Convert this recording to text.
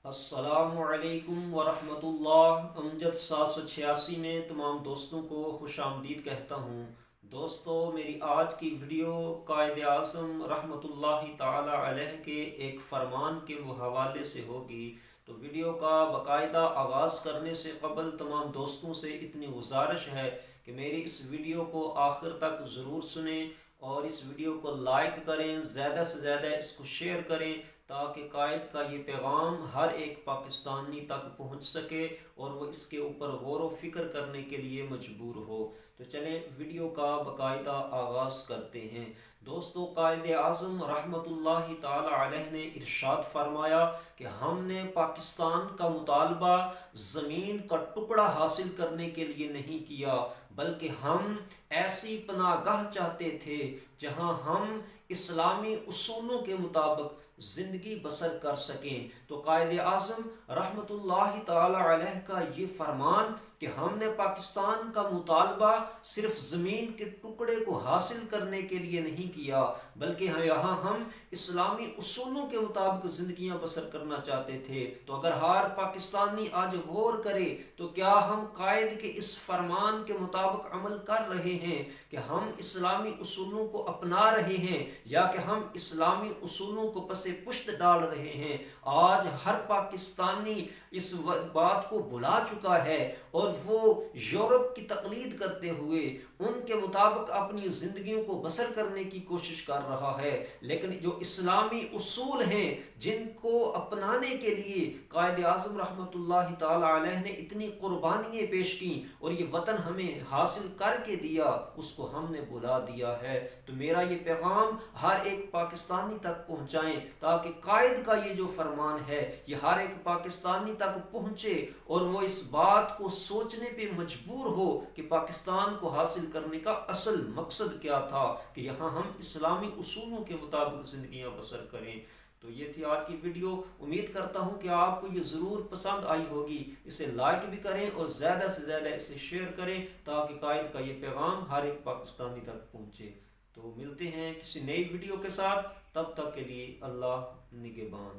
السلام علیکم ورحمۃ اللہ۔ امجد 786 میں تمام دوستوں کو خوش آمدید کہتا ہوں۔ دوستو، میری آج کی ویڈیو قائد اعظم رحمۃ اللہ تعالی علیہ کے ایک فرمان کے حوالے سے ہوگی۔ تو ویڈیو کا باقاعدہ آغاز کرنے سے قبل تمام دوستوں سے اتنی گزارش ہے کہ میری اس ویڈیو کو آخر تک ضرور سنیں اور اس ویڈیو کو لائک کریں، زیادہ سے زیادہ اس کو شیئر کریں تاکہ قائد کا یہ پیغام ہر ایک پاکستانی تک پہنچ سکے اور وہ اس کے اوپر غور و فکر کرنے کے لیے مجبور ہو۔ تو چلیں ویڈیو کا باقاعدہ آغاز کرتے ہیں۔ دوستو، قائد اعظم رحمۃ اللہ تعالی علیہ نے ارشاد فرمایا کہ ہم نے پاکستان کا مطالبہ زمین کا ٹکڑا حاصل کرنے کے لیے نہیں کیا، بلکہ ہم ایسی پناہ گاہ چاہتے تھے جہاں ہم اسلامی اصولوں کے مطابق زندگی بسر کر سکیں۔ تو قائد اعظم رحمۃ اللہ تعالی علیہ کا یہ فرمان کہ ہم نے پاکستان کا مطالبہ صرف زمین کے ٹکڑے کو حاصل کرنے کے لیے نہیں کیا، بلکہ یہاں ہم اسلامی اصولوں کے مطابق زندگیاں بسر کرنا چاہتے تھے۔ تو اگر ہر پاکستانی آج غور کرے تو کیا ہم قائد کے اس فرمان کے مطابق عمل کر رہے ہیں کہ ہم اسلامی اصولوں کو اپنا رہے ہیں، یا کہ ہم اسلامی اصولوں کو پس پشت ڈال رہے ہیں؟ آج ہر پاکستانی اس بات کو بھلا چکا ہے اور وہ یورپ کی تقلید کرتے ہوئے ان کے مطابق اپنی زندگیوں کو بسر کرنے کی کوشش کر رہا ہے، لیکن جو اسلامی اصول ہیں جن کو اپنانے کے لیے قائد اعظم رحمۃ اللہ تعالی علیہ نے اتنی قربانیاں پیش کی اور یہ وطن ہمیں حاصل کر کے دیا، اس کو ہم نے بھلا دیا ہے۔ تو میرا یہ پیغام ہر ایک پاکستانی تک پہنچائیں تاکہ قائد کا یہ جو فرمان ہے یہ ہر ایک پاکستانی تک پہنچے اور وہ اس بات کو سوچنے پہ مجبور ہو کہ پاکستان کو حاصل کرنے کا اصل مقصد کیا تھا، کہ یہاں ہم اسلامی اصولوں کے مطابق زندگیاں بسر کریں۔ تو یہ تھی آج کی ویڈیو۔ امید کرتا ہوں کہ آپ کو یہ ضرور پسند آئی ہوگی۔ اسے لائک بھی کریں اور زیادہ سے زیادہ اسے شیئر کریں تاکہ قائد کا یہ پیغام ہر ایک پاکستانی تک پہنچے۔ تو ملتے ہیں کسی نئی ویڈیو کے ساتھ، تب تک کے لیے اللہ نگہبان۔